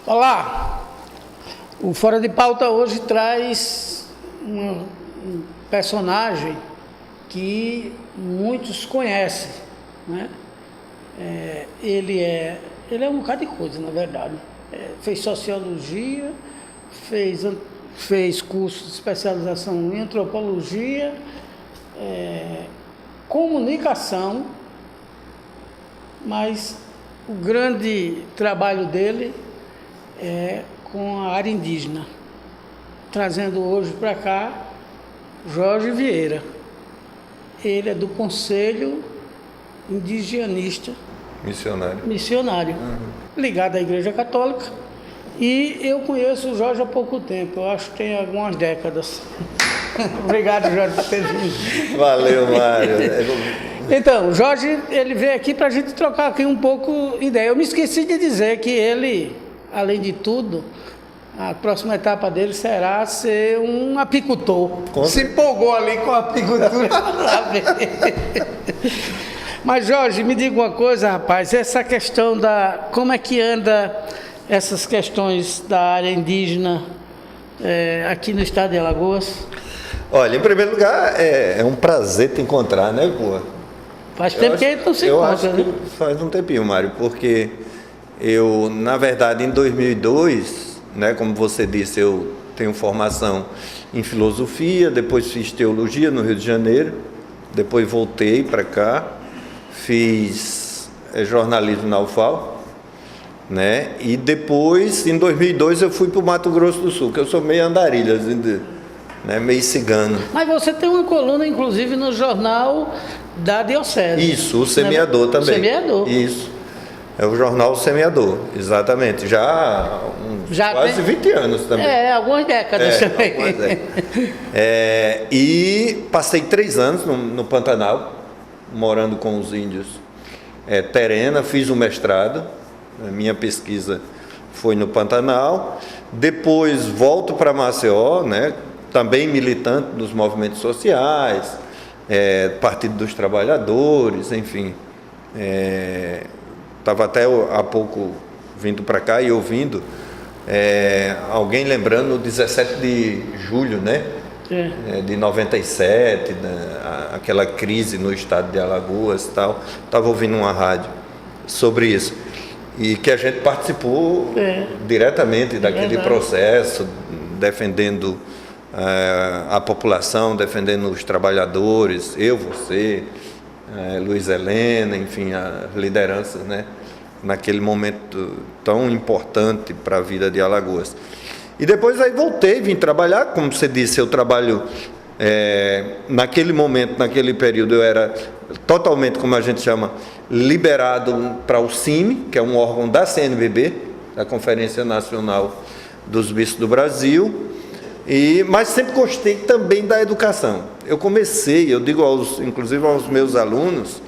Olá, o Fora de Pauta hoje traz um personagem que muitos conhecem, né? Ele é um bocado de coisa, na verdade. Fez sociologia, fez curso de especialização em antropologia, comunicação, mas o grande trabalho dele é com a área indígena, trazendo hoje para cá Jorge Vieira. Ele é do Conselho Indigenista Missionário, ligado à Igreja Católica, e eu conheço o Jorge há pouco tempo, eu acho que tem algumas décadas. Obrigado, Jorge, por ter vindo. Valeu, Mário. Então, o Jorge, ele veio aqui para a gente trocar aqui um pouco ideia. Eu me esqueci de dizer que ele, além de tudo, a próxima etapa dele será ser um apicultor. Se empolgou ali com a apicultura. Mas, Jorge, me diga uma coisa, rapaz, essa questão como é que anda essas questões da área indígena aqui no estado de Alagoas? Olha, em primeiro lugar, é um prazer te encontrar, né, pô? Faz tempo que a gente não se encontra, né? Eu acho que faz um tempinho, Mário, porque eu, na verdade, em 2002, né, como você disse, eu tenho formação em filosofia, depois fiz teologia no Rio de Janeiro, depois voltei para cá, fiz jornalismo na UFAL, né, e depois, em 2002, eu fui para o Mato Grosso do Sul, que eu sou meio andarilho, assim, né, meio cigano. Mas você tem uma coluna, inclusive, no jornal da Diocese. Isso, o Semeador, né? Também. O Semeador. Isso. É o jornal O Semeador, exatamente. Já quase 20 anos também. Algumas décadas também. Algumas décadas. E passei 3 anos no Pantanal, morando com os índios Terena, fiz um mestrado, a minha pesquisa foi no Pantanal. Depois volto para Maceió, né? Também militante dos movimentos sociais, Partido dos Trabalhadores, enfim. Estava até há pouco vindo para cá e ouvindo alguém lembrando o 17 de julho, né? De 97, aquela crise no estado de Alagoas e tal. Estava ouvindo uma rádio sobre isso. E que a gente participou diretamente daquele processo, defendendo a população, defendendo os trabalhadores, eu, você, Luiz Helena, enfim, as lideranças, né, naquele momento tão importante para a vida de Alagoas. E depois aí voltei, vim trabalhar, como você disse, eu trabalho, naquele momento, naquele período, eu era totalmente, como a gente chama, liberado para o CIMI, que é um órgão da CNBB, da Conferência Nacional dos Bispos do Brasil, mas sempre gostei também da educação. Eu comecei, eu digo inclusive aos meus alunos,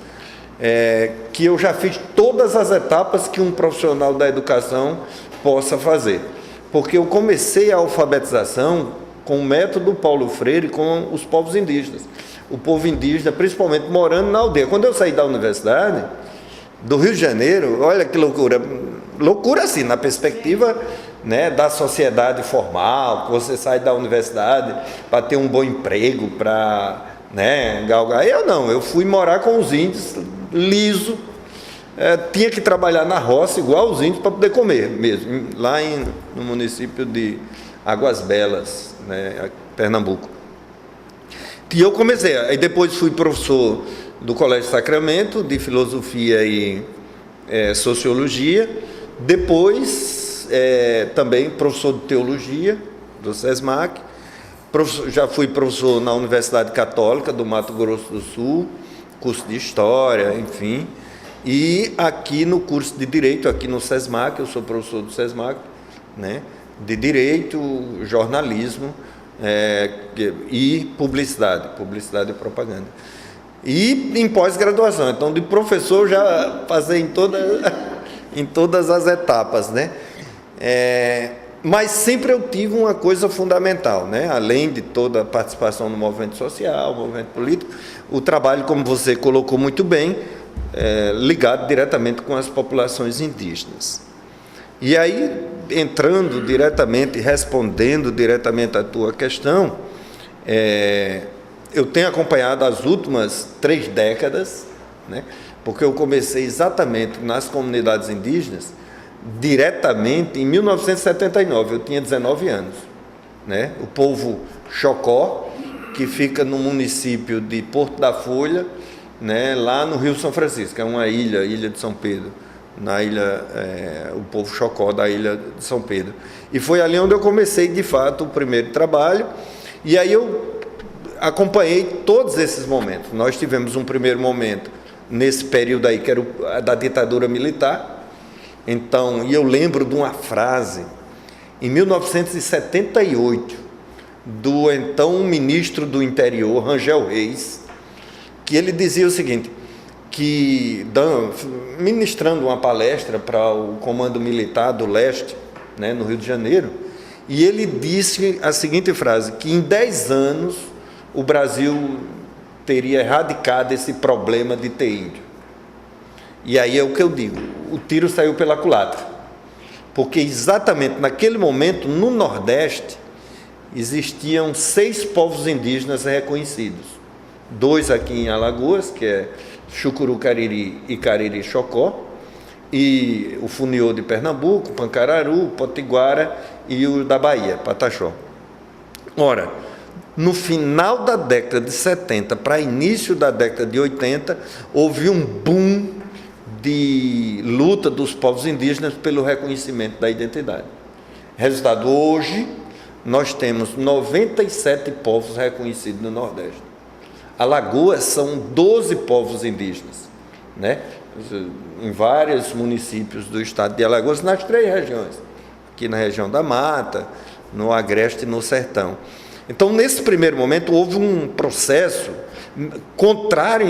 que eu já fiz todas as etapas que um profissional da educação possa fazer. Porque eu comecei a alfabetização com o método Paulo Freire com os povos indígenas. O povo indígena, principalmente morando na aldeia. Quando eu saí da universidade, do Rio de Janeiro, olha que loucura. Loucura assim, na perspectiva, né, da sociedade formal, que você sai da universidade para ter um bom emprego, para, né, galgar. Eu não, eu fui morar com os índios, liso, tinha que trabalhar na roça igual os índios para poder comer mesmo, lá no município de Águas Belas, né, Pernambuco. E eu comecei, aí depois fui professor do Colégio Sacramento, de filosofia e sociologia, depois também professor de teologia do SESMAC, já fui professor na Universidade Católica do Mato Grosso do Sul, curso de História, enfim, e aqui no curso de Direito, aqui no SESMAC, eu sou professor do SESMAC, né, de Direito, Jornalismo e Publicidade e Propaganda. E em pós-graduação, então de professor já passei em todas as etapas, né? Mas sempre eu tive uma coisa fundamental, né? Além de toda a participação no movimento social, movimento político, o trabalho, como você colocou muito bem, ligado diretamente com as populações indígenas. E aí, entrando diretamente, respondendo diretamente à tua questão, eu tenho acompanhado as últimas 3 décadas, né? Porque eu comecei exatamente nas comunidades indígenas, diretamente em 1979, eu tinha 19 anos. Né? O povo Chocó, que fica no município de Porto da Folha, né? Lá no Rio São Francisco, é uma ilha de São Pedro, na ilha, o povo Chocó da ilha de São Pedro. E foi ali onde eu comecei, de fato, o primeiro trabalho, e aí eu acompanhei todos esses momentos. Nós tivemos um primeiro momento nesse período aí, que era da ditadura militar. Então, e eu lembro de uma frase, em 1978, do então ministro do Interior, Rangel Reis, que ele dizia o seguinte, que ministrando uma palestra para o Comando Militar do Leste, né, no Rio de Janeiro, e ele disse a seguinte frase, que em 10 anos o Brasil teria erradicado esse problema de ter índio. E aí é o que eu digo, o tiro saiu pela culatra, porque exatamente naquele momento, no Nordeste, existiam 6 povos indígenas reconhecidos, 2 aqui em Alagoas, que é Chucuru Cariri e Cariri Chocó, e o Funiô de Pernambuco, Pancararu, Potiguara e o da Bahia, Pataxó. Ora, no final da década de 70 para início da década de 80, houve um boom de luta dos povos indígenas pelo reconhecimento da identidade. Resultado, hoje nós temos 97 povos reconhecidos no Nordeste. Alagoas são 12 povos indígenas, né? Em vários municípios do estado de Alagoas, nas 3 regiões, aqui na região da Mata, no Agreste e no Sertão. Então, nesse primeiro momento, houve um processo contrário,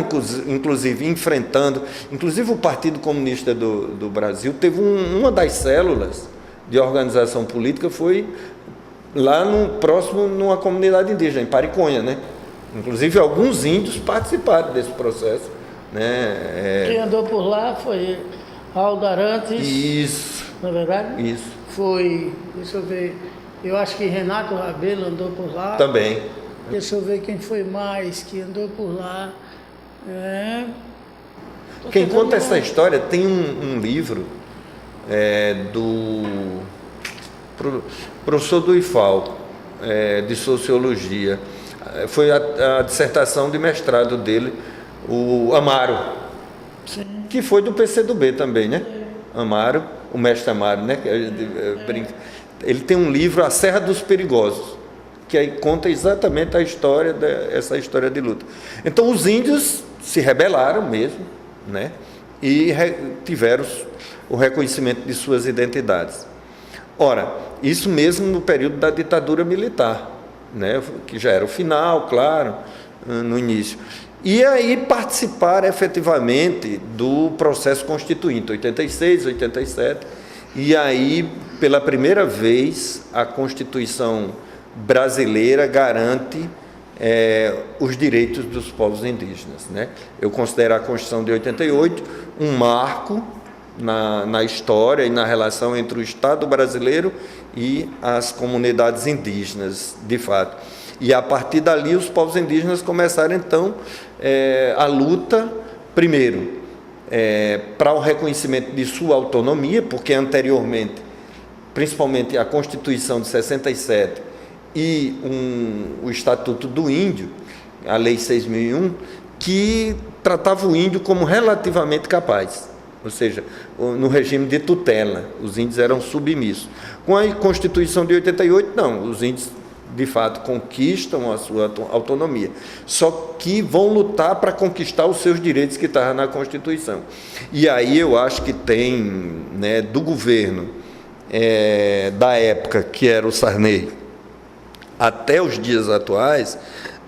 inclusive, enfrentando, inclusive o Partido Comunista do Brasil teve uma das células de organização política, foi lá próximo, numa comunidade indígena, em Pariconha, né? Inclusive, alguns índios participaram desse processo, né? Quem andou por lá foi Aldo Arantes. Isso. Na verdade? Isso. Foi, deixa eu ver, eu acho que Renato Rabelo andou por lá. Também. Deixa eu ver quem foi mais que andou por lá. Quem conta essa história tem um livro do professor do IFAL, de Sociologia. Foi a dissertação de mestrado dele, o Amaro. Sim. Que foi do PCdoB também, né? Amaro, o mestre Amaro, né? Ele tem um livro, A Serra dos Perigosos, que aí conta exatamente essa história de luta. Então, os índios se rebelaram mesmo, né? E tiveram o reconhecimento de suas identidades. Ora, isso mesmo no período da ditadura militar, né? Que já era o final, claro, no início. E aí participaram efetivamente do processo constituinte, 86, 87, e aí, pela primeira vez, a Constituição brasileira garante os direitos dos povos indígenas, né? Eu considero a Constituição de 88 um marco na história e na relação entre o Estado brasileiro e as comunidades indígenas, de fato. E a partir dali os povos indígenas começaram então a luta, primeiro, para o reconhecimento de sua autonomia, porque anteriormente, principalmente a Constituição de 67 e o Estatuto do Índio, a Lei 6.001, que tratava o índio como relativamente capaz, ou seja, no regime de tutela, os índios eram submissos. Com a Constituição de 88, não, os índios de fato conquistam a sua autonomia, só que vão lutar para conquistar os seus direitos que estavam na Constituição. E aí eu acho que tem, né, do governo da época, que era o Sarney, até os dias atuais,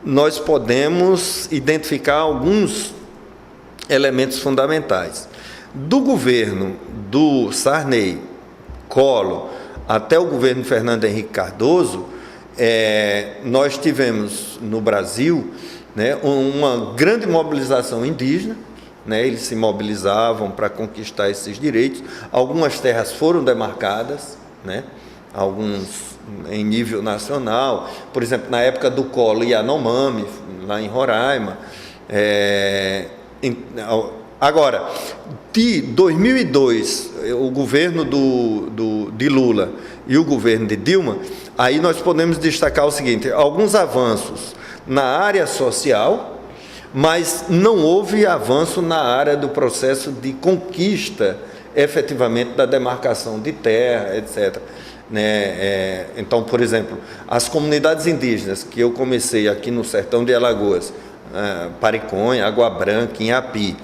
nós podemos identificar alguns elementos fundamentais. Do governo do Sarney, Collor, até o governo Fernando Henrique Cardoso, nós tivemos no Brasil, né, uma grande mobilização indígena, né, eles se mobilizavam para conquistar esses direitos. Algumas terras foram demarcadas, né? Alguns em nível nacional, por exemplo, na época do Collor e Yanomami, lá em Roraima. Agora, de 2002, o governo de Lula e o governo de Dilma, aí nós podemos destacar o seguinte: alguns avanços na área social, mas não houve avanço na área do processo de conquista, efetivamente, da demarcação de terra, etc. Então, por exemplo, as comunidades indígenas que eu comecei aqui no sertão de Alagoas, Pariconha, Água Branca, Inhapi,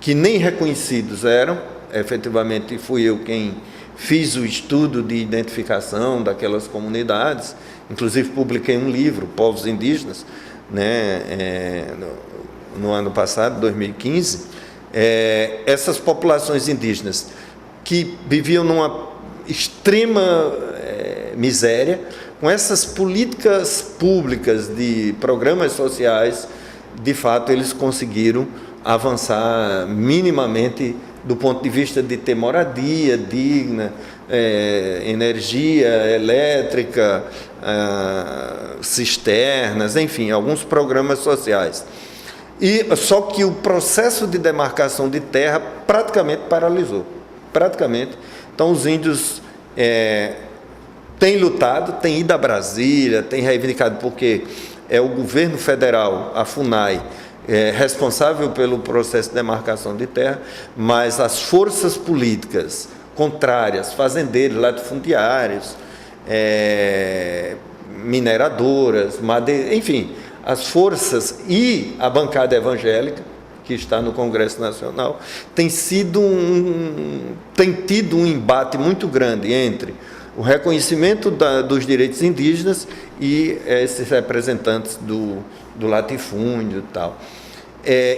que nem reconhecidos eram, efetivamente fui eu quem fiz o estudo de identificação daquelas comunidades, inclusive publiquei um livro, Povos Indígenas, no ano passado, 2015. Essas populações indígenas que viviam numa extrema miséria, com essas políticas públicas de programas sociais, de fato eles conseguiram avançar minimamente do ponto de vista de ter moradia digna, energia elétrica, cisternas, enfim, alguns programas sociais. Só que o processo de demarcação de terra praticamente paralisou. Praticamente. Então, os índios têm lutado, têm ido a Brasília, têm reivindicado, porque é o governo federal, a FUNAI, responsável pelo processo de demarcação de terra, mas as forças políticas contrárias, fazendeiros, latifundiários, mineradoras, enfim, as forças e a bancada evangélica, que está no Congresso Nacional, tem tido um embate muito grande entre o reconhecimento dos direitos indígenas e esses representantes do latifúndio e tal.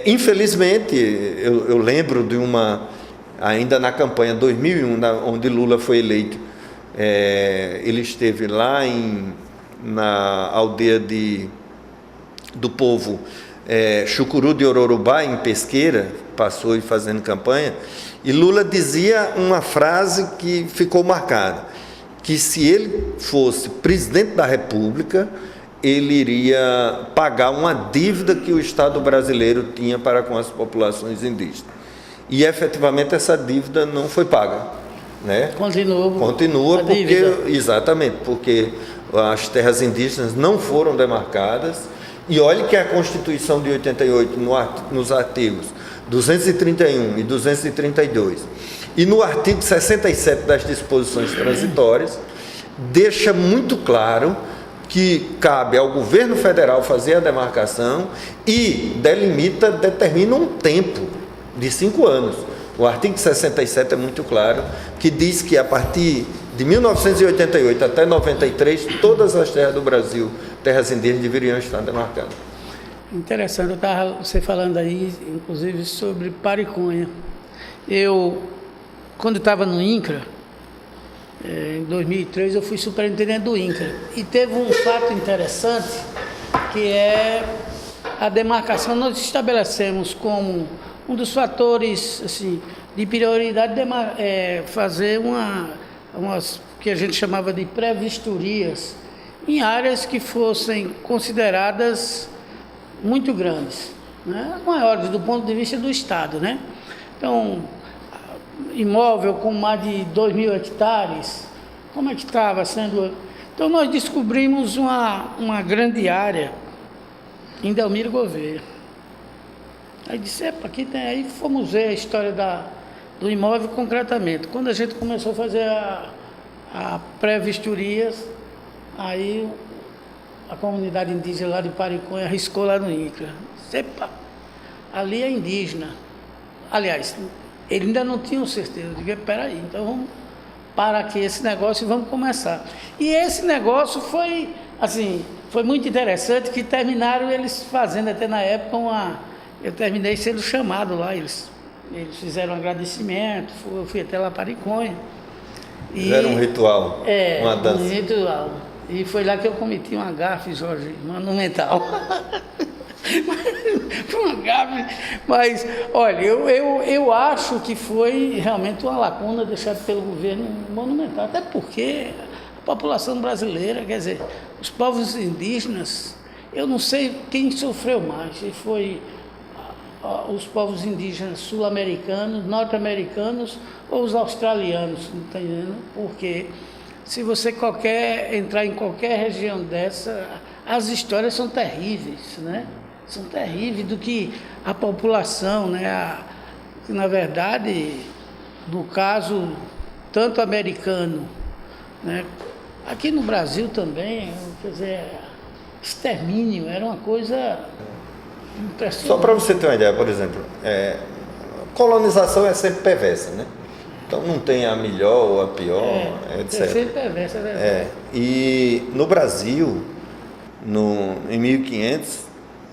Infelizmente, eu lembro de ainda na campanha 2001, onde Lula foi eleito, ele esteve lá na aldeia do povo Chucuru de Ororubá, em Pesqueira, passou e fazendo campanha, e Lula dizia uma frase que ficou marcada, que se ele fosse presidente da República, ele iria pagar uma dívida que o Estado brasileiro tinha para com as populações indígenas. E, efetivamente, essa dívida não foi paga. Continua porque as terras indígenas não foram demarcadas. E olhe que a Constituição de 88, nos artigos 231 e 232, e no artigo 67 das disposições transitórias, deixa muito claro que cabe ao governo federal fazer a demarcação e determina um tempo de 5 anos. O artigo 67 é muito claro, que diz que a partir de 1988 até 93, todas as terras do Brasil, terras indígenas, deveriam estar demarcadas. Interessante, eu estava você falando aí, inclusive, sobre Pariconha. Quando estava no INCRA, em 2003, eu fui superintendente do INCRA. E teve um fato interessante, que é a demarcação. Nós estabelecemos como um dos fatores assim, de prioridade fazer umas que a gente chamava de pré-vistorias em áreas que fossem consideradas muito grandes, maiores do ponto de vista do Estado, Então, imóvel com mais de 2.000 hectares, como é que estava sendo? Então, nós descobrimos uma grande área em Delmiro Gouveia. Aí disse, aqui tem, aí fomos ver a história do imóvel concretamente. Quando a gente começou a fazer a pré-vistorias, aí a comunidade indígena lá de Pariconha arriscou lá no INCRA. Ali é indígena. Aliás, ele ainda não tinha certeza. Eu digo, peraí, então vamos parar aqui esse negócio e vamos começar. E esse negócio foi muito interessante, que terminaram eles fazendo até na época eu terminei sendo chamado lá, eles fizeram um agradecimento, eu fui até lá Pariconha. Fizeram um ritual, uma dança. Um ritual. E foi lá que eu cometi uma gafe, Jorge, monumental. Foi uma gafe. Mas, olha, eu acho que foi realmente uma lacuna deixada pelo governo monumental, até porque a população brasileira, quer dizer, os povos indígenas, eu não sei quem sofreu mais, se foi os povos indígenas sul-americanos, norte-americanos ou os australianos, não está entendendo? Porque se você entrar em qualquer região dessa, as histórias são terríveis, né? São terríveis do que a população, né? Na verdade, no caso, tanto americano, né? Aqui no Brasil também, quer dizer, extermínio era uma coisa impressionante. Só para você ter uma ideia, por exemplo, colonização é sempre perversa, né? Então não tem a melhor ou a pior, etc. É sempre perversa, é verdade. E no Brasil, em 1500,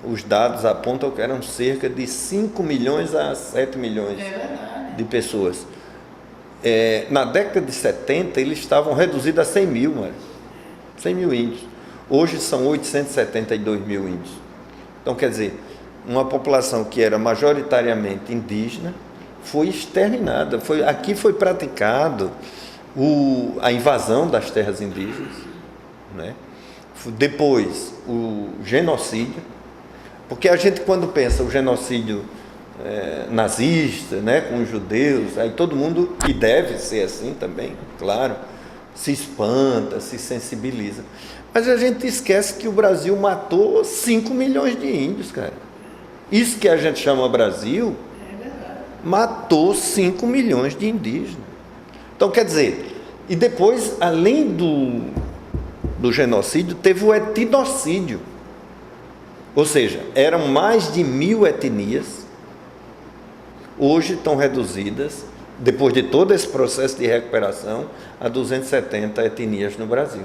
os dados apontam que eram cerca de 5 milhões a 7 milhões de pessoas. Na década de 70, eles estavam reduzidos a 100 mil, mano. 100 mil índios. Hoje são 872 mil índios. Então, quer dizer, uma população que era majoritariamente indígena foi exterminada. Aqui foi praticado a invasão das terras indígenas, né? Depois, o genocídio, porque a gente, quando pensa o genocídio nazista, né, com os judeus, aí todo mundo, e deve ser assim também, claro, se espanta, se sensibiliza. Mas a gente esquece que o Brasil matou 5 milhões de índios, cara. Isso que a gente chama Brasil, matou 5 milhões de indígenas. Então, quer dizer, e depois, além do genocídio, teve o etnocídio. Ou seja, eram mais de 1000 etnias, hoje estão reduzidas, depois de todo esse processo de recuperação, a 270 etnias no Brasil.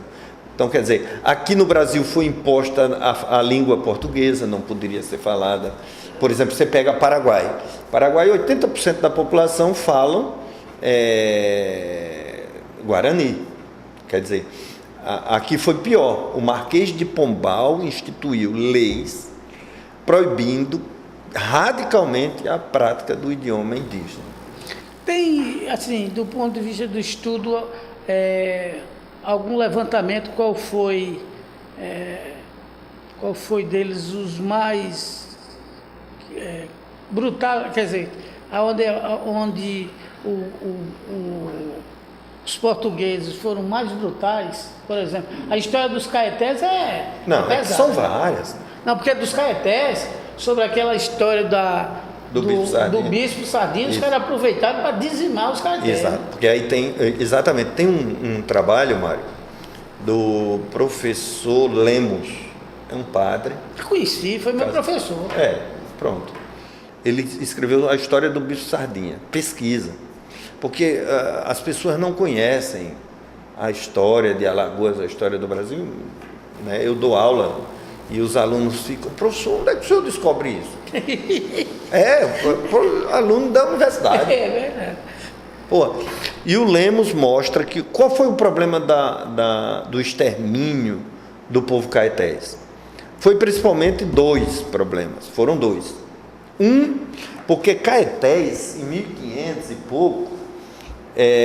Então, quer dizer, aqui no Brasil foi imposta a língua portuguesa, não poderia ser falada. Por exemplo, você pega Paraguai. Paraguai, 80% da população falam Guarani. Quer dizer, aqui foi pior. O Marquês de Pombal instituiu leis proibindo radicalmente a prática do idioma indígena. Tem, assim, do ponto de vista do estudo, algum levantamento qual foi deles os mais brutal, quer dizer, onde os portugueses foram mais brutais, por exemplo, a história dos caetés Não, pesada. São várias. Não, porque dos caetés, sobre aquela história do bispo Sardinha, os caras aproveitaram para dizimar os caetés. Exato, porque aí tem um trabalho, Mário, do professor Lemos, é um padre. Eu conheci, foi meu professor. Pronto. Ele escreveu a história do bispo Sardinha, pesquisa, porque as pessoas não conhecem a história de Alagoas, a história do Brasil, né? Eu dou aula e os alunos ficam, professor, onde é que o senhor descobre isso? Aluno da universidade. É verdade. E o Lemos mostra que qual foi o problema do extermínio do povo caetés? Foi principalmente foram dois. Porque caetés, em 1500 e pouco,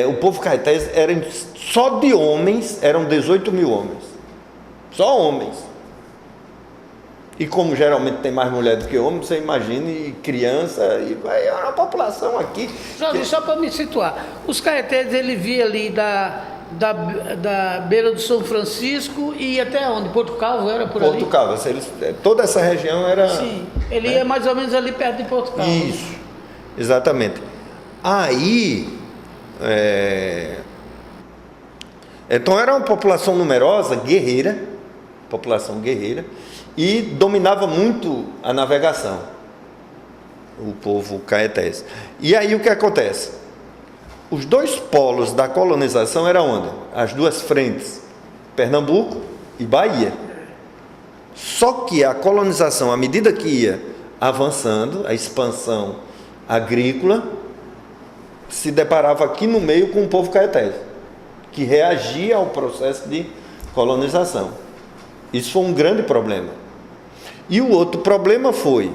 o povo caetés só de homens, eram 18 mil homens. Só homens. E como geralmente tem mais mulher do que homem, você imagine criança, e vai a população aqui. Só para me situar, os caetés, ele via ali da beira do São Francisco e até onde? Porto Calvo era por ali? Porto Calvo, toda essa região era... Sim, ele ia mais ou menos ali perto de Porto Calvo. Isso, exatamente. Aí, então era uma população numerosa, população guerreira, e dominava muito a navegação, o povo caetés. E aí o que acontece? Os dois polos da colonização eram onde? As duas frentes, Pernambuco e Bahia. Só que a colonização, à medida que ia avançando, a expansão agrícola, se deparava aqui no meio com o povo caetés, que reagia ao processo de colonização. Isso foi um grande problema. E o outro problema foi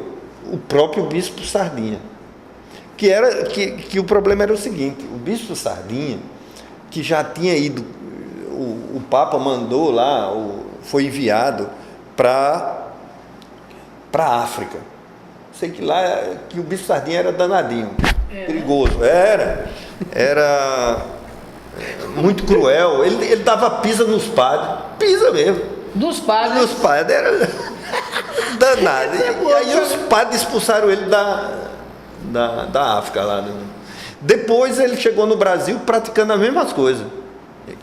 o próprio bispo Sardinha, que o problema era o seguinte: o bispo Sardinha, que já tinha ido, o Papa mandou lá, foi enviado para a África. Sei que lá que o bispo Sardinha era danadinho, perigoso, era muito cruel. Ele dava pisa nos padres, pisa mesmo. Dos padres? Dos padres, era danado. E aí os padres expulsaram ele da África lá. Depois ele chegou no Brasil praticando as mesmas coisas,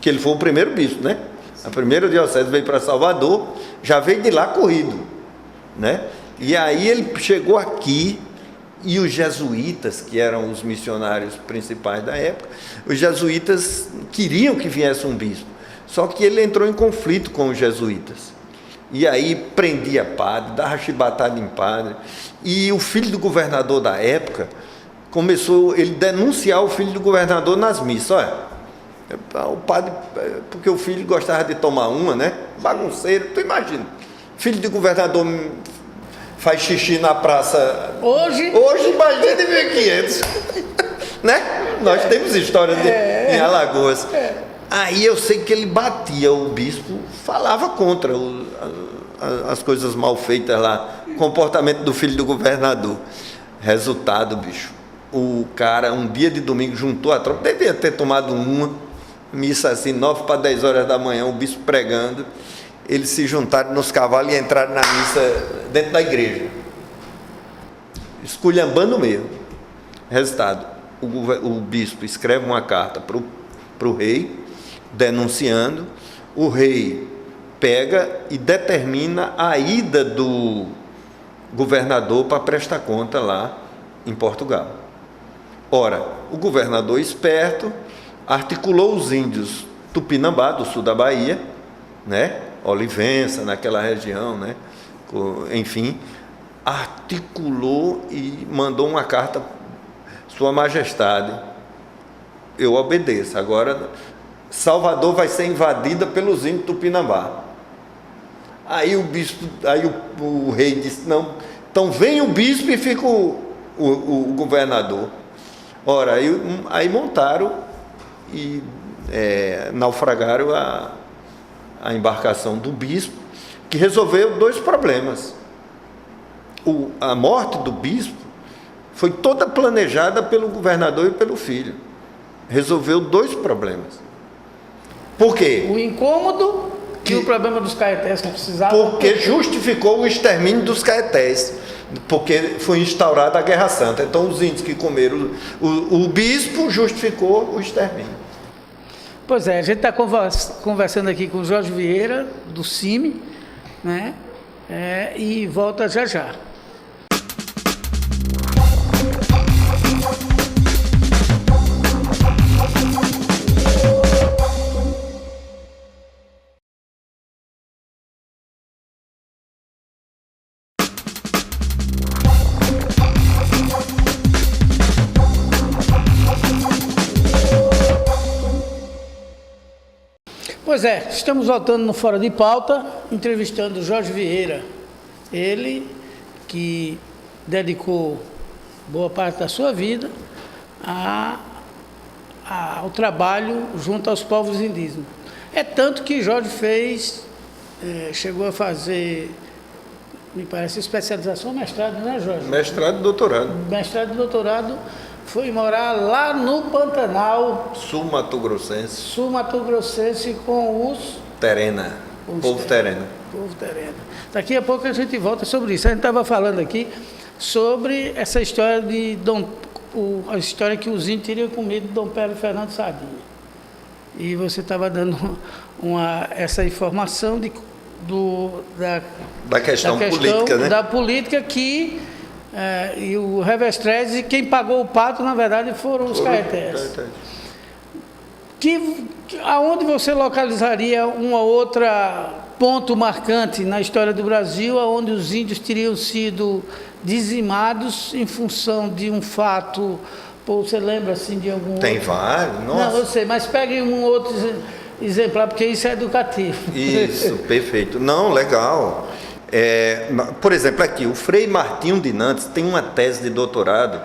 que ele foi o primeiro bispo, né? A primeira diocese veio para Salvador, já veio de lá corrido, né? E aí ele chegou aqui, e os jesuítas, que eram os missionários principais da época, os jesuítas queriam que viesse um bispo, só que ele entrou em conflito com os jesuítas, e aí prendia padre, dava chibatada em padre, e o filho do governador da época começou ele denunciar o filho do governador nas missas. Olha, o padre, porque o filho gostava de tomar uma, né? Bagunceiro, tu imagina, filho do governador faz xixi na praça. Hoje imagina em 1500. Né? Nós temos história em Alagoas. Aí eu sei que ele batia, o bispo falava contra as coisas mal feitas lá, o comportamento do filho do governador. Resultado, bicho, o cara, um dia de domingo, juntou a tropa, devia ter tomado uma missa assim, 9 para 10 horas da manhã, o bispo pregando. Eles se juntaram nos cavalos e entraram na missa dentro da igreja, esculhambando mesmo. Resultado, o bispo escreve uma carta para o rei, denunciando. O rei pega e determina a ida do governador para prestar conta lá em Portugal. Ora, o governador esperto articulou os índios Tupinambá, do sul da Bahia, né? Olivença, naquela região, né? Enfim, articulou e mandou uma carta: Sua Majestade, eu obedeço, agora Salvador vai ser invadida pelos índios Tupinambá. Aí o rei disse: não, então vem o bispo e fica o governador. Ora, aí montaram e naufragaram a embarcação do bispo, que resolveu 2 problemas. A morte do bispo foi toda planejada pelo governador e pelo filho. Resolveu 2 problemas. Por quê? O incômodo e o problema dos caetés que precisavam. Porque justificou o extermínio dos caetés, porque foi instaurada a Guerra Santa. Então os índios que comeram o bispo justificou o extermínio. Pois é, a gente está conversando aqui com o Jorge Vieira, do CIMI, né? E volta já já. Pois é, estamos voltando no Fora de Pauta, entrevistando o Jorge Vieira. Ele que dedicou boa parte da sua vida ao trabalho junto aos povos indígenas. É tanto que Jorge chegou a fazer, me parece, especialização, mestrado, né, Jorge? Mestrado e doutorado. Mestrado e doutorado. Foi morar lá no Pantanal. Sul-Mato-Grossense com os... Povo Terena. Povo Terena. Daqui a pouco a gente volta sobre isso. A gente estava falando aqui sobre essa história a história que os índios teriam com medo de Dom Pedro Fernando Sardinha. E você estava dando essa informação da questão política, né? Da política que... e o Revestrez, quem pagou o pato, na verdade, foram os caetés. Aonde você localizaria uma outra ponto marcante na história do Brasil, onde os índios teriam sido dizimados em função de um fato? Pô, você lembra assim de algum? Tem vários, nossa. Não, eu sei, mas pegue um outro exemplar, porque isso é educativo. Isso, perfeito. Não, legal. Por exemplo, aqui, o Frei Martinho de Nantes tem uma tese de doutorado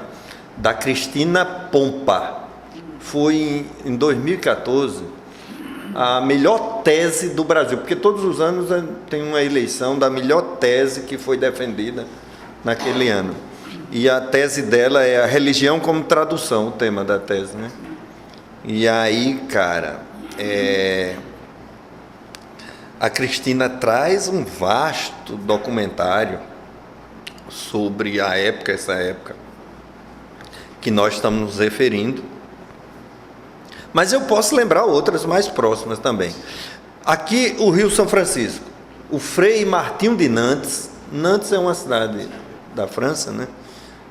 da Cristina Pompa. Foi em 2014 a melhor tese do Brasil, porque todos os anos tem uma eleição da melhor tese que foi defendida naquele ano. E a tese dela é a religião como tradução, o tema da tese, né? E aí, cara, a Cristina traz um vasto documentário sobre a época, essa época que nós estamos nos referindo. Mas eu posso lembrar outras mais próximas também. Aqui, o Rio São Francisco. O Frei Martinho de Nantes. Nantes é uma cidade da França, né?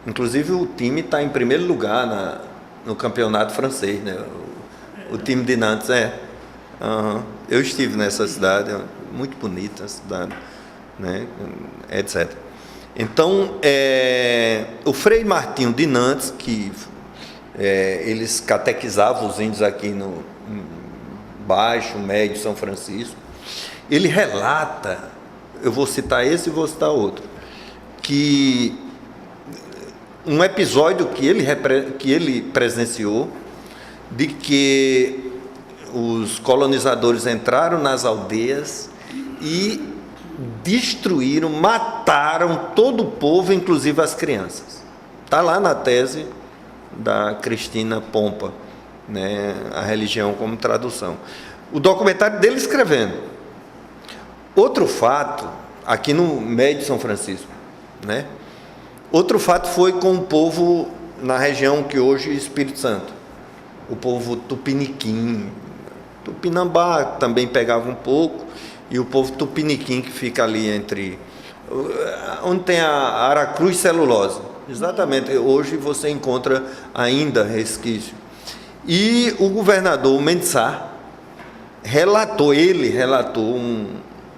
Inclusive, o time está em primeiro lugar no campeonato francês, né? O time de Nantes Eu estive nessa cidade, muito bonita a cidade, né? Etc. Então, o Frei Martinho de Nantes, que eles catequizavam os índios aqui no Baixo, Médio São Francisco, ele relata, eu vou citar esse e vou citar outro, que um episódio que ele presenciou, de que os colonizadores entraram nas aldeias e destruíram, mataram todo o povo, inclusive as crianças. Está lá na tese da Cristina Pompa, né, a religião como tradução. O documentário dele escrevendo. Outro fato, aqui no Médio São Francisco, né? Outro fato foi com o povo na região que hoje é Espírito Santo. O povo tupiniquim, Tupinambá também pegava um pouco, e o povo tupiniquim que fica ali entre onde tem a Aracruz Celulose. Exatamente, hoje você encontra ainda resquício. E o governador Mendes Sá relatou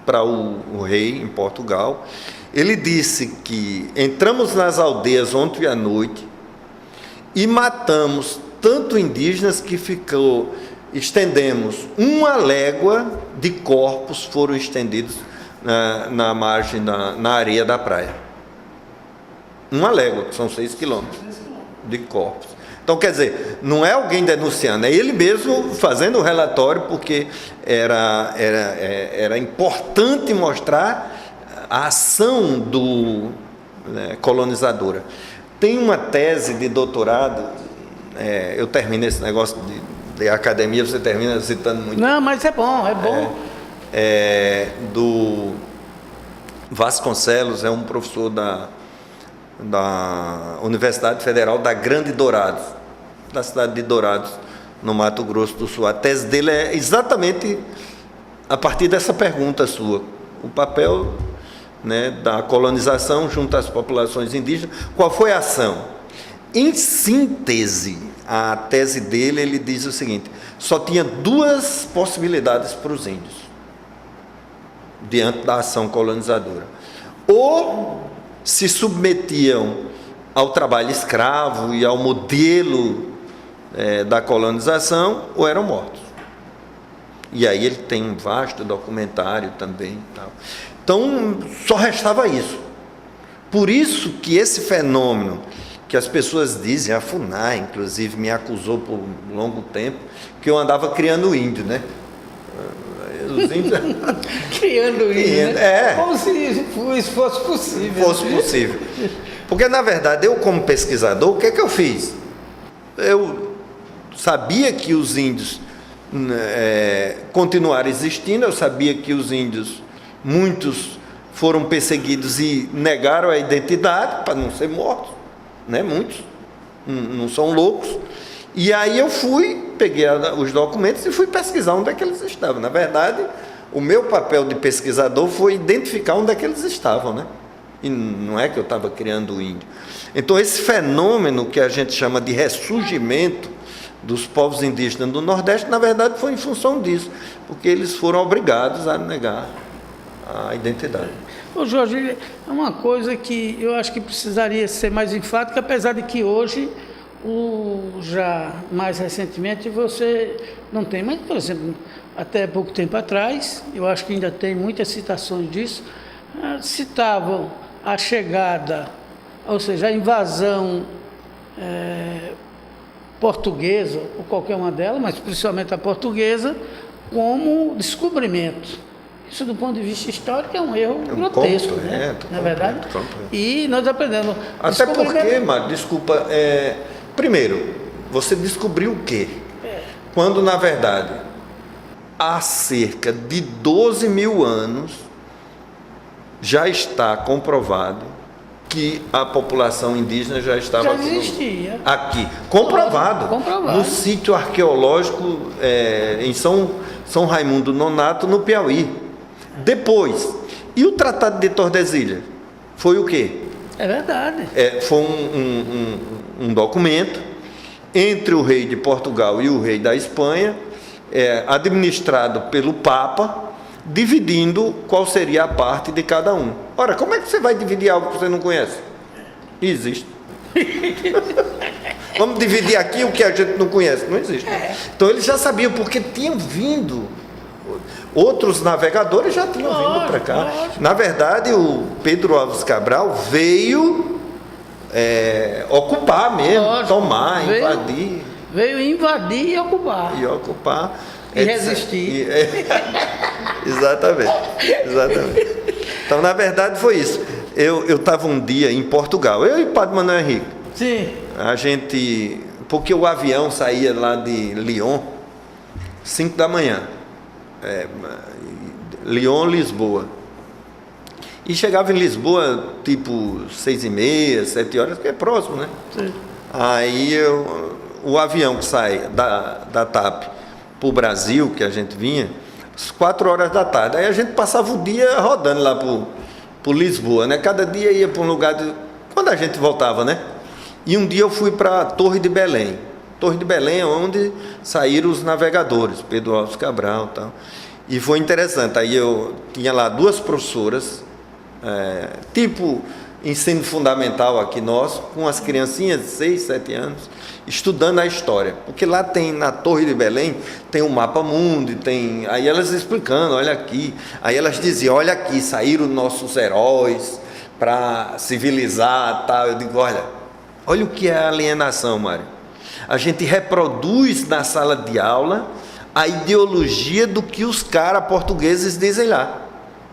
para o rei em Portugal. Ele disse que entramos nas aldeias ontem à noite e matamos tanto indígenas que estendemos 1 légua de corpos foram estendidos na margem, na areia da praia. 1 légua, que são 6 quilômetros de corpos. Então, quer dizer, não é alguém denunciando, é ele mesmo fazendo o relatório, porque era importante mostrar a ação colonizadora. Tem uma tese de doutorado, eu termino esse negócio de academia, você termina citando muito. Não, mas é bom. Do Vasconcelos, é um professor da Universidade Federal da Grande Dourados, da cidade de Dourados, no Mato Grosso do Sul. A tese dele é exatamente a partir dessa pergunta sua: o papel, né, da colonização junto às populações indígenas. Qual foi a ação? Em síntese, a tese dele, ele diz o seguinte: só tinha 2 possibilidades para os índios diante da ação colonizadora: ou se submetiam ao trabalho escravo e ao modelo da colonização, ou eram mortos. E aí ele tem um vasto documentário também. Então, só restava isso. Por isso que esse fenômeno, que as pessoas dizem, a FUNAI, inclusive, me acusou por um longo tempo, que eu andava criando índio, né? Os índios... criando índio, né? Como se isso fosse possível. Porque, na verdade, eu como pesquisador, o que é que eu fiz? Eu sabia que os índios continuaram existindo, eu sabia que os índios, muitos foram perseguidos e negaram a identidade para não ser mortos, né? Muitos não são loucos. E aí eu peguei os documentos e fui pesquisar onde é que eles estavam. Na verdade, o meu papel de pesquisador foi identificar onde é que eles estavam, né? E não é que eu estava criando o índio. Então, esse fenômeno que a gente chama de ressurgimento dos povos indígenas do Nordeste, na verdade, foi em função disso, porque eles foram obrigados a negar a identidade. Ô Jorge, é uma coisa que eu acho que precisaria ser mais enfática, apesar de que hoje, já mais recentemente, você não tem, mas, por exemplo, até pouco tempo atrás, eu acho que ainda tem muitas citações disso, citavam a chegada, ou seja, a invasão portuguesa, ou qualquer uma delas, mas principalmente a portuguesa, como descobrimento. Isso, do ponto de vista histórico, é um erro grotesco, né? Não é verdade? E nós aprendemos. Até porque, Mário, desculpa, primeiro, você descobriu o quê? Quando, na verdade, há cerca de 12 mil anos, já está comprovado que a população indígena já estava aqui. Comprovado. No sítio arqueológico em São Raimundo Nonato, no Piauí. Depois, e o Tratado de Tordesilhas? Foi o quê? É verdade. Foi um documento entre o rei de Portugal e o rei da Espanha, administrado pelo Papa, dividindo qual seria a parte de cada um. Ora, como é que você vai dividir algo que você não conhece? Existe. Vamos dividir aqui o que a gente não conhece? Não existe. Então eles já sabiam, porque tinham vindo. Outros navegadores já tinham vindo para cá. Na verdade, o Pedro Álvares Cabral veio ocupar mesmo, tomar, invadir. Veio invadir e ocupar. E resistir. Exatamente. Então, na verdade, foi isso. Eu estava um dia em Portugal, eu e o Padre Manuel Henrique. Sim. Porque o avião saía lá de Lyon, 5 da manhã. Lyon, Lisboa. E chegava em Lisboa, tipo 6h30, 7 horas, que é próximo, né? Sim. Aí o avião que sai da TAP para o Brasil, que a gente vinha, às 4 horas da tarde. Aí a gente passava o dia rodando lá por Lisboa, né? Cada dia ia para um lugar, quando a gente voltava, né? E um dia eu fui para a Torre de Belém. Torre de Belém é onde saíram os navegadores, Pedro Álvares Cabral e tal. E foi interessante, aí eu tinha lá 2 professoras, tipo ensino fundamental aqui nosso, com as criancinhas de 6, 7 anos, estudando a história. Porque lá tem, na Torre de Belém, tem o mapa mundi, aí elas explicando, olha aqui. Aí elas diziam, olha aqui, saíram nossos heróis para civilizar e tal. Eu digo, olha o que é alienação, Mário. A gente reproduz na sala de aula a ideologia do que os caras portugueses dizem lá.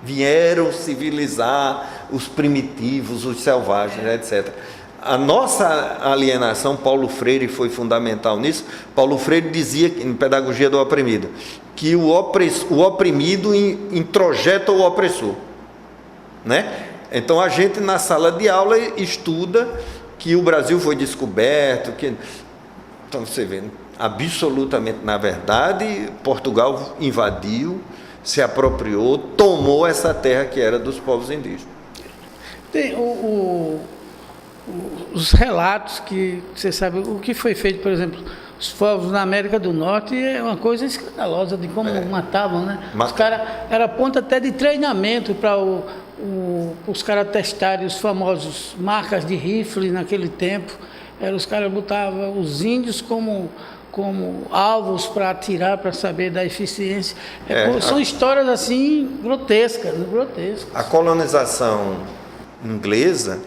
Vieram civilizar os primitivos, os selvagens, etc. A nossa alienação, Paulo Freire foi fundamental nisso. Paulo Freire dizia, em Pedagogia do Oprimido, que o oprimido introjeta o opressor, né? Então a gente na sala de aula estuda que o Brasil foi descoberto, então você vê, absolutamente, na verdade, Portugal invadiu, se apropriou, tomou essa terra que era dos povos indígenas. Tem os relatos que você sabe, o que foi feito, por exemplo, os povos na América do Norte, é uma coisa escandalosa de como matavam, né? Os caras, era ponto até de treinamento para os caras testarem os famosos marcas de rifle naquele tempo. Os caras botavam os índios como alvos para atirar, para saber da eficiência. São histórias assim grotescas. A colonização inglesa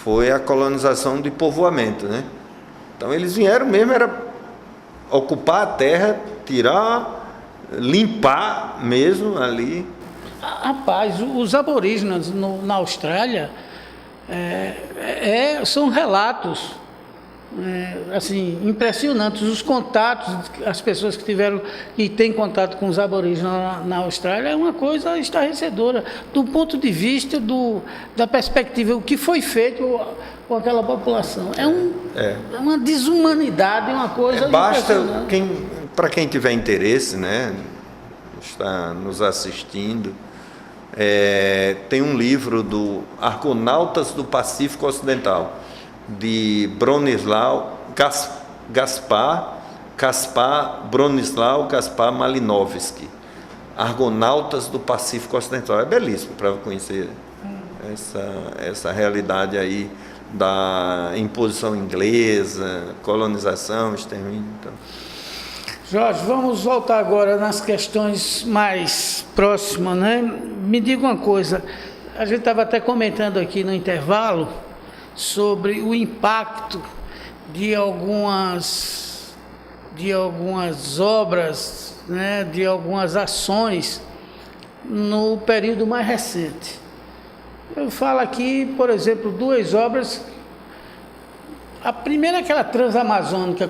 foi a colonização de povoamento, né? Então eles vieram mesmo, era ocupar a terra, tirar, limpar mesmo ali. Rapaz, os aborígenes na Austrália são relatos assim, impressionantes. Os contatos, as pessoas que têm contato com os aborígenes na Austrália, é uma coisa estarrecedora, do ponto de vista da perspectiva, o que foi feito com aquela população. É uma desumanidade, uma coisa para quem tiver interesse, né, está nos assistindo, tem um livro do Argonautas do Pacífico Ocidental, de Bronislau Gaspar Malinowski, Argonautas do Pacífico Ocidental. É belíssimo para conhecer essa realidade aí da imposição inglesa, colonização, extermínio. Então. Jorge, vamos voltar agora nas questões mais próximas, né? Me diga uma coisa, a gente estava até comentando aqui no intervalo sobre o impacto de algumas obras, né, de algumas ações no período mais recente. Eu falo aqui, por exemplo, 2 obras. A primeira é aquela Transamazônica,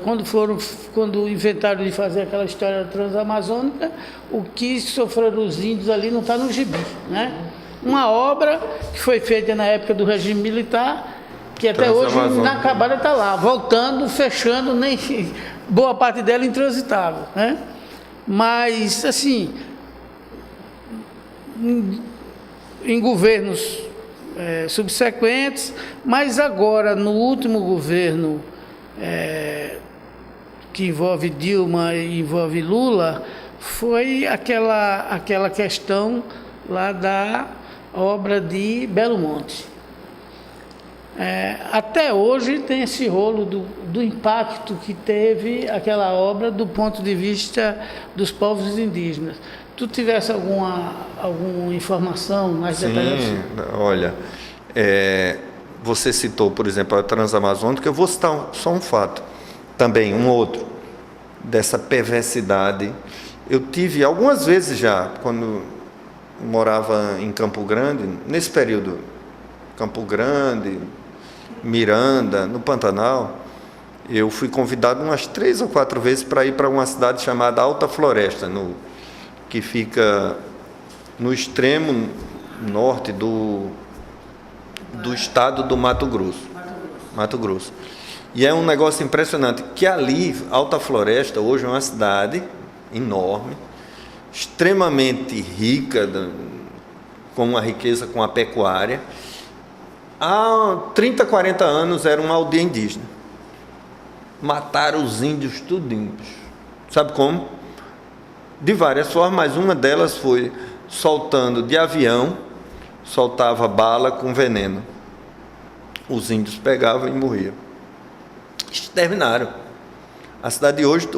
quando inventaram de fazer aquela história da Transamazônica, o que sofreram os índios ali não está no gibi, né? Uma obra que foi feita na época do regime militar, que até hoje inacabada está lá, voltando, fechando, nem boa parte dela intransitável, né? Mas, assim, em governos subsequentes, mas agora no último governo que envolve Dilma e envolve Lula, foi aquela questão lá da obra de Belo Monte. Até hoje tem esse rolo do impacto que teve aquela obra do ponto de vista dos povos indígenas. Tu tivesse alguma informação mais detalhada? Sim, olha, você citou, por exemplo, a Transamazônica. Eu vou citar só um fato, também um outro, dessa perversidade. Eu tive algumas vezes já, quando morava em Campo Grande, nesse período, Campo Grande, Miranda, no Pantanal, eu fui convidado umas 3 ou 4 vezes para ir para uma cidade chamada Alta Floresta, que fica no extremo norte do estado do Mato Grosso. E é um negócio impressionante, que ali, Alta Floresta, hoje é uma cidade enorme, extremamente rica, com uma riqueza com a pecuária. Há 30, 40 anos era uma aldeia indígena. Mataram os índios tudinhos. Sabe como? De várias formas, mas uma delas foi soltando de avião, soltava bala com veneno. Os índios pegavam e morriam. Exterminaram. A cidade de hoje,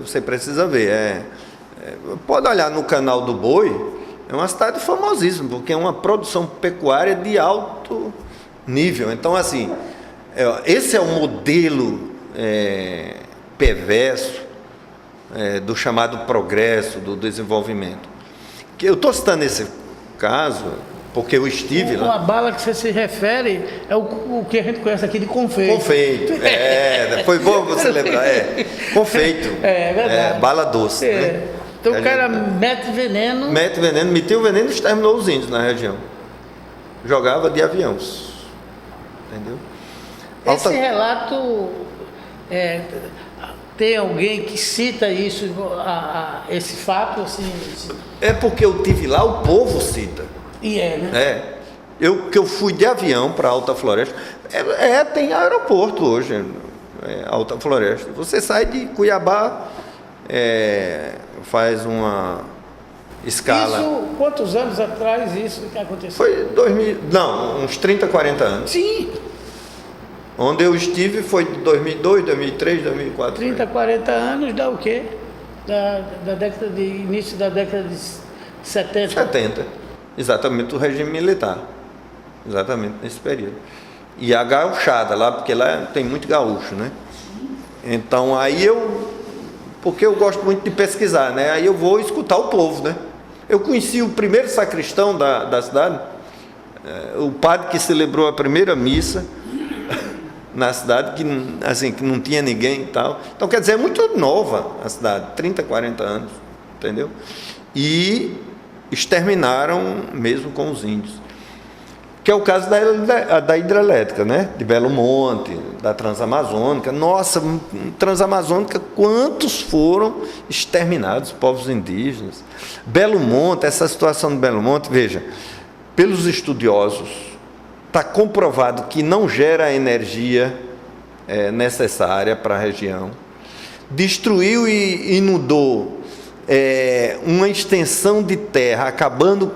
você precisa ver, pode olhar no canal do Boi, é uma cidade famosíssima, porque é uma produção pecuária de alto nível. Então, assim, esse é o modelo perverso do chamado progresso, do desenvolvimento. Que eu estou citando esse caso porque eu estive lá. A bala que você se refere é o que a gente conhece aqui de confeito. Confeito, foi bom você lembrar. Confeito. É verdade. Bala doce. Né? Então o cara mete veneno, meteu o veneno e exterminou os índios na região. Jogava de avião. Entendeu? Esse relato, tem alguém que cita isso, esse fato? Assim, É porque eu tive lá, o povo cita. E né? Eu fui de avião para Alta Floresta. Tem aeroporto hoje, Alta Floresta. Você sai de Cuiabá, faz uma escala. Isso, quantos anos atrás isso que aconteceu? Foi uns 30, 40 anos. Sim. Onde eu estive foi de 2002, 2003, 2004. 30, 40 anos dá o quê? Início da década de 70. 70. Exatamente, o regime militar. Exatamente nesse período. E a gauchada lá, porque lá tem muito gaúcho, né? Então aí porque eu gosto muito de pesquisar, né? Aí eu vou escutar o povo, né? Eu conheci o primeiro sacristão da cidade, o padre que celebrou a primeira missa na cidade, que não tinha ninguém e tal. Então, quer dizer, é muito nova a cidade, 30, 40 anos, entendeu? E exterminaram mesmo com os índios. Que é o caso da hidrelétrica, né? De Belo Monte, da Transamazônica. Nossa, Transamazônica, quantos foram exterminados, povos indígenas? Belo Monte, essa situação de Belo Monte, veja, pelos estudiosos, está comprovado que não gera a energia necessária para a região. Destruiu e inundou uma extensão de terra, acabando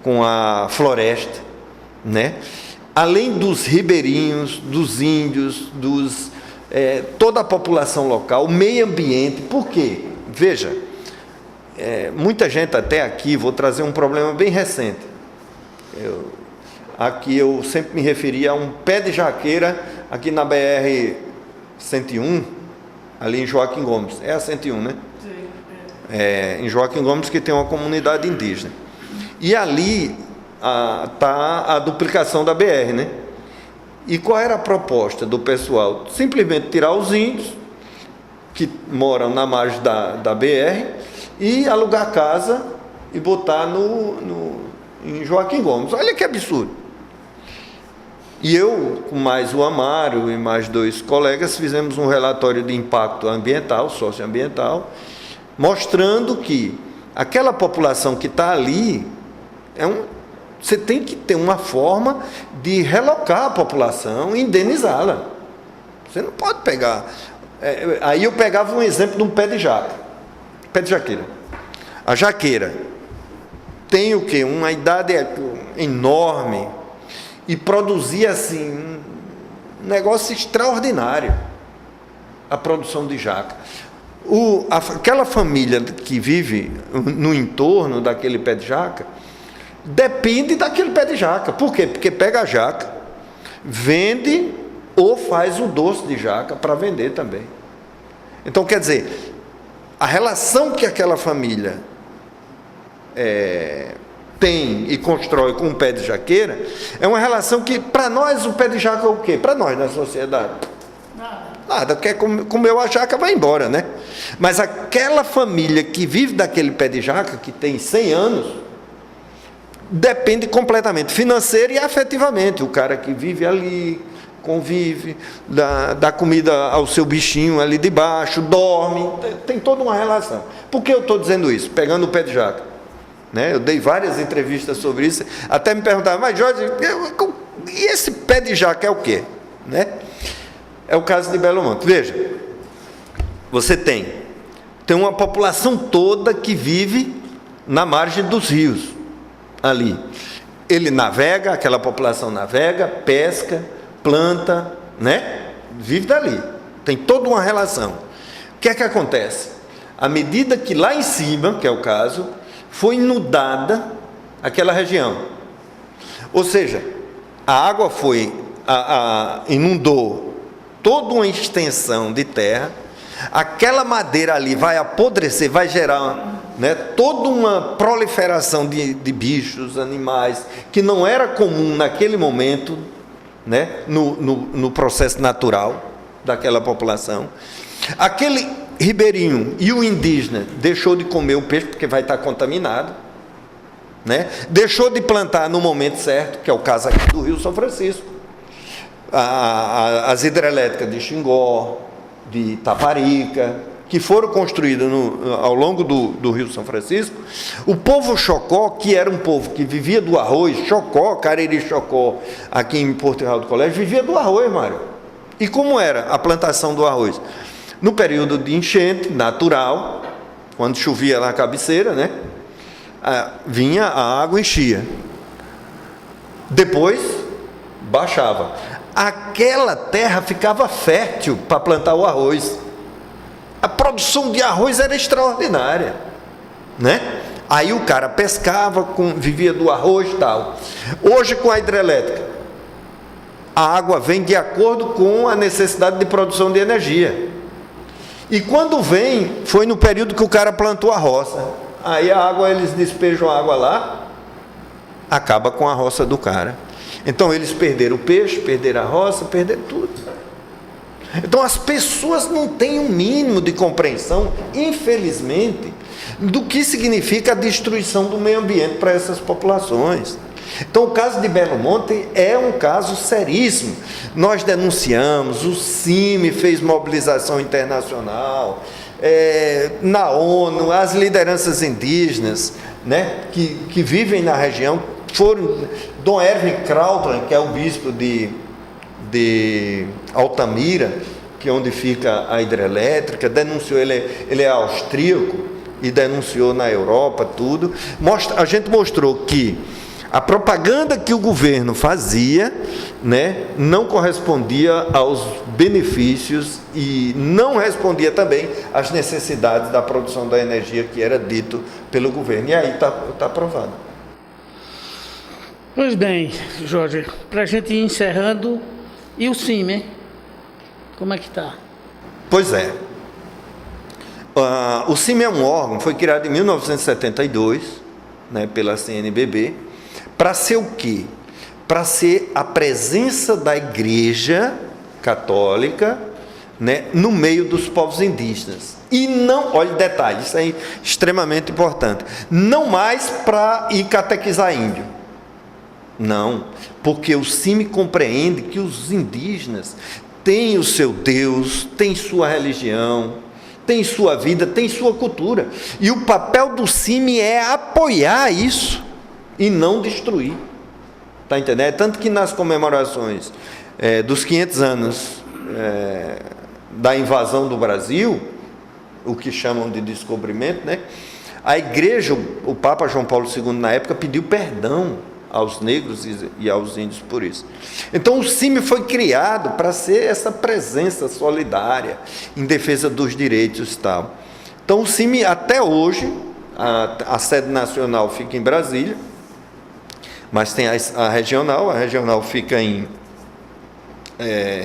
com a floresta, né? Além dos ribeirinhos, dos índios, toda a população local, o meio ambiente. Por quê? Veja, muita gente até aqui, vou trazer um problema bem recente. Aqui eu sempre me referi a um pé de jaqueira aqui na BR-101, ali em Joaquim Gomes. É a 101, né? Sim. Em Joaquim Gomes, que tem uma comunidade indígena. E ali está a duplicação da BR, né? E qual era a proposta do pessoal? Simplesmente tirar os índios que moram na margem da BR e alugar casa e botar em Joaquim Gomes. Olha que absurdo. E eu, com mais o Amário e mais 2 colegas, fizemos um relatório de impacto ambiental, socioambiental, mostrando que aquela população que está ali, você tem que ter uma forma de relocar a população e indenizá-la. Você não pode pegar... aí eu pegava um exemplo de um pé de jaqueira. A jaqueira tem o quê? Uma idade enorme e produzia assim um negócio extraordinário, a produção de jaca. Aquela família que vive no entorno daquele pé de jaca depende daquele pé de jaca. Por quê? Porque pega a jaca, vende ou faz o doce de jaca para vender também. Então, quer dizer, a relação que aquela família tem e constrói com o pé de jaqueira é uma relação que, para nós, o pé de jaca é o quê? Para nós, na sociedade? Nada, quer comer a jaca, vai embora, né? Mas aquela família que vive daquele pé de jaca, que tem 100 anos, depende completamente, financeira e afetivamente. O cara que vive ali, convive, dá comida ao seu bichinho ali de baixo, dorme, tem toda uma relação. Por que eu estou dizendo isso? Pegando o pé de jaca, né? Eu dei várias entrevistas sobre isso, até me perguntavam, mas Jorge, e esse pé de jaca é o quê? Né? É o caso de Belo Monte. Veja, você tem uma população toda que vive na margem dos rios, ali. Ele navega, aquela população navega, pesca, planta, né? Vive dali. Tem toda uma relação. O que é que acontece? À medida que lá em cima, que é o caso, foi inundada aquela região. Ou seja, a água inundou toda uma extensão de terra, aquela madeira ali vai apodrecer, vai gerar, né, toda uma proliferação de bichos, animais, que não era comum naquele momento, né, no processo natural daquela população. Aquele ribeirinho e o indígena deixou de comer o peixe, porque vai estar contaminado, né? Deixou de plantar no momento certo, que é o caso aqui do Rio São Francisco. As hidrelétricas de Xingó, de Taparica, que foram construídas ao longo do Rio São Francisco. O povo Xocó, que era um povo que vivia do arroz, Xocó, Cariri Xocó, aqui em Porto Real do Colégio, vivia do arroz, Mário. E como era a plantação do arroz? No período de enchente natural, quando chovia na cabeceira, né? Vinha a água, enchia. Depois, baixava. Aquela terra ficava fértil para plantar o arroz. A produção de arroz era extraordinária, né? Aí o cara pescava, vivia do arroz e tal. Hoje, com a hidrelétrica, a água vem de acordo com a necessidade de produção de energia. E quando vem, foi no período que o cara plantou a roça. Aí a água, eles despejam a água lá, acaba com a roça do cara. Então eles perderam o peixe, perderam a roça, perderam tudo. Então as pessoas não têm um mínimo de compreensão, infelizmente, do que significa a destruição do meio ambiente para essas populações. Então o caso de Belo Monte é um caso seríssimo. Nós denunciamos, o CIMI fez mobilização internacional, na ONU, as lideranças indígenas, né, que vivem na região, Dom Erwin Krautmann, que é o bispo de Altamira, que é onde fica a hidrelétrica, denunciou, ele é austríaco e denunciou na Europa tudo. A gente mostrou que a propaganda que o governo fazia, né, não correspondia aos benefícios e não respondia também às necessidades da produção da energia que era dito pelo governo. E aí está aprovado. Pois bem, Jorge, para a gente ir encerrando, e o CIMI, hein? Como é que está? Pois é. O CIMI é um órgão, foi criado em 1972, né, pela CNBB, para ser o quê? Para ser a presença da Igreja Católica, né, no meio dos povos indígenas. E não, olha o detalhe, isso é extremamente importante, não mais para ir catequizar índio. Não, porque o CIMI compreende que os indígenas têm o seu Deus, têm sua religião, têm sua vida, têm sua cultura. E o papel do CIMI é apoiar isso e não destruir. Está entendendo? É tanto que nas comemorações dos 500 anos da invasão do Brasil, o que chamam de descobrimento, né? A igreja, o Papa João Paulo II, na época, pediu perdão aos negros e aos índios por isso. Então o CIMI foi criado para ser essa presença solidária em defesa dos direitos e tal. Então o CIMI até hoje, a sede nacional fica em Brasília, mas tem a regional fica em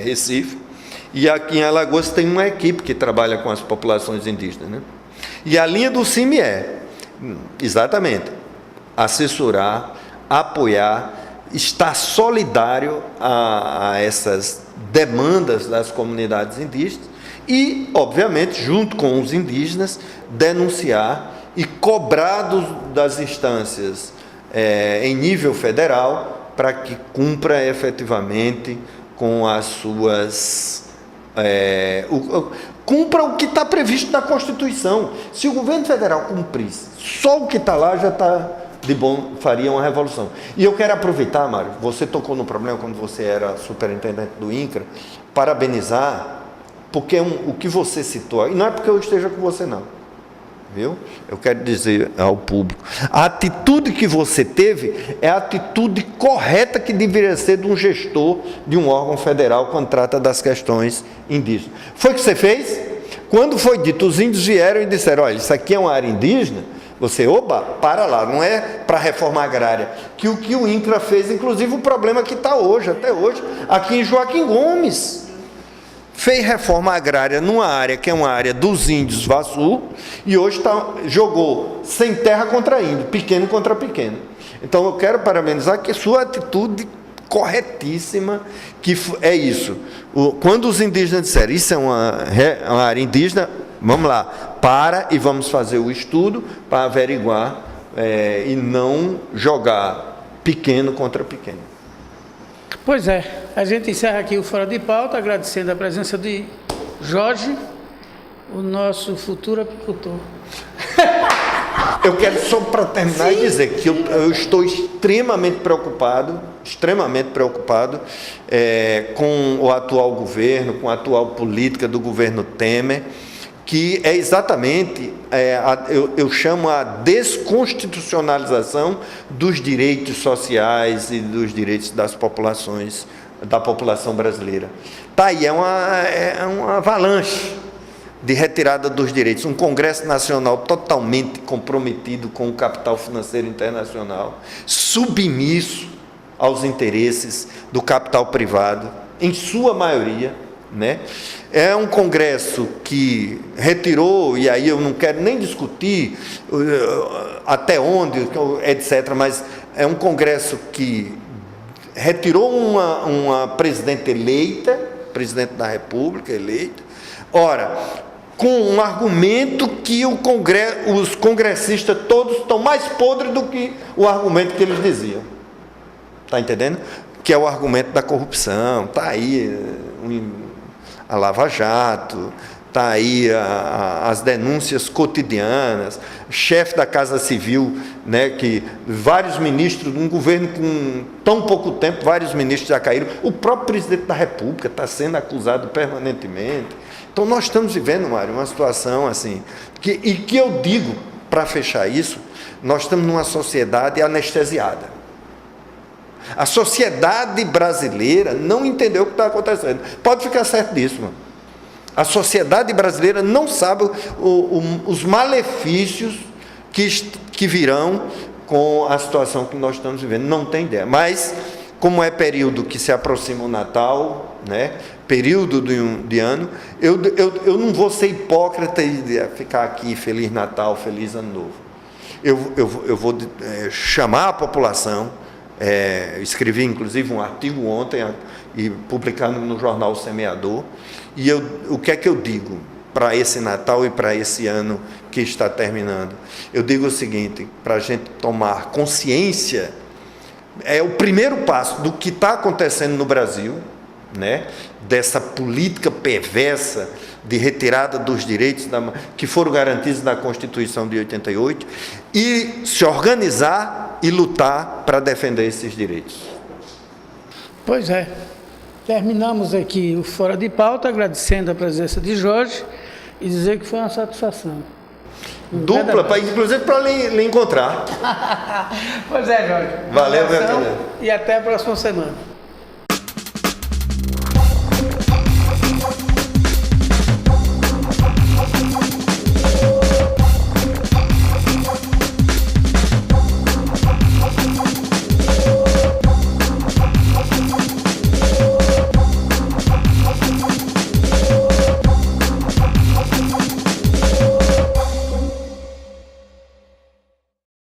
Recife, e aqui em Alagoas tem uma equipe que trabalha com as populações indígenas, né? E a linha do CIMI é exatamente assessorar, apoiar, estar solidário a essas demandas das comunidades indígenas e, obviamente, junto com os indígenas, denunciar e cobrar das instâncias em nível federal para que cumpra efetivamente com as suas... cumpra o que está previsto na Constituição. Se o governo federal cumprisse só o que está lá, já está... de bom, faria uma revolução. E eu quero aproveitar, Mário, você tocou no problema quando você era superintendente do INCRA, parabenizar, porque o que você citou, e não é porque eu esteja com você não, viu? Eu quero dizer ao público, a atitude que você teve é a atitude correta que deveria ser de um gestor de um órgão federal quando trata das questões indígenas. Foi o que você fez? Quando foi dito, os índios vieram e disseram, olha, isso aqui é uma área indígena, você, para lá, não é para a reforma agrária, que o INCRA fez, inclusive o problema que está hoje, até hoje, aqui em Joaquim Gomes, fez reforma agrária numa área que é uma área dos índios Vassu, e hoje jogou sem terra contra índio, pequeno contra pequeno. Então eu quero parabenizar que sua atitude corretíssima, que é isso, quando os indígenas disseram, isso é uma área indígena, vamos lá, e vamos fazer o estudo para averiguar e não jogar pequeno contra pequeno. Pois é, a gente encerra aqui o Fora de Pauta, agradecendo a presença de Jorge, o nosso futuro apicultor. Eu quero só para terminar e dizer que eu estou extremamente preocupado com o atual governo, com a atual política do governo Temer, que é exatamente, eu chamo a desconstitucionalização dos direitos sociais e dos direitos da população brasileira. Tá aí, é uma avalanche de retirada dos direitos, um Congresso Nacional totalmente comprometido com o capital financeiro internacional, submisso aos interesses do capital privado, em sua maioria, né? É um Congresso que retirou, e aí eu não quero nem discutir até onde, etc., mas é um Congresso que retirou uma presidente eleita, presidente da República eleita, ora, com um argumento que os congressistas todos estão mais podres do que o argumento que eles diziam. Está entendendo? Que é o argumento da corrupção. Está aí a Lava Jato, está aí as denúncias cotidianas, chefe da Casa Civil, né, que vários ministros, um governo com tão pouco tempo, vários ministros já caíram, o próprio presidente da República está sendo acusado permanentemente. Então nós estamos vivendo, Mário, uma situação assim, que eu digo, para fechar isso, nós estamos numa sociedade anestesiada. A sociedade brasileira não entendeu o que está acontecendo. Pode ficar certo disso, mano. A sociedade brasileira não sabe os malefícios que virão com a situação que nós estamos vivendo. Não tem ideia. Mas, como é período que se aproxima o Natal, né? Período de ano, eu não vou ser hipócrita e ficar aqui, Feliz Natal, Feliz Ano Novo. Eu vou chamar a população, escrevi inclusive um artigo ontem e publicando no jornal O Semeador, e o que é que eu digo para esse Natal e para esse ano que está terminando? Eu digo o seguinte, para a gente tomar consciência, é o primeiro passo do que está acontecendo no Brasil, né? Dessa política perversa de retirada dos direitos que foram garantidos na Constituição de 88, e se organizar e lutar para defender esses direitos. Pois é. Terminamos aqui o Fora de Pauta, agradecendo a presença de Jorge e dizer que foi uma satisfação. Dupla, inclusive para lhe encontrar. Pois é, Jorge. Valeu, meu querido. E até a próxima semana.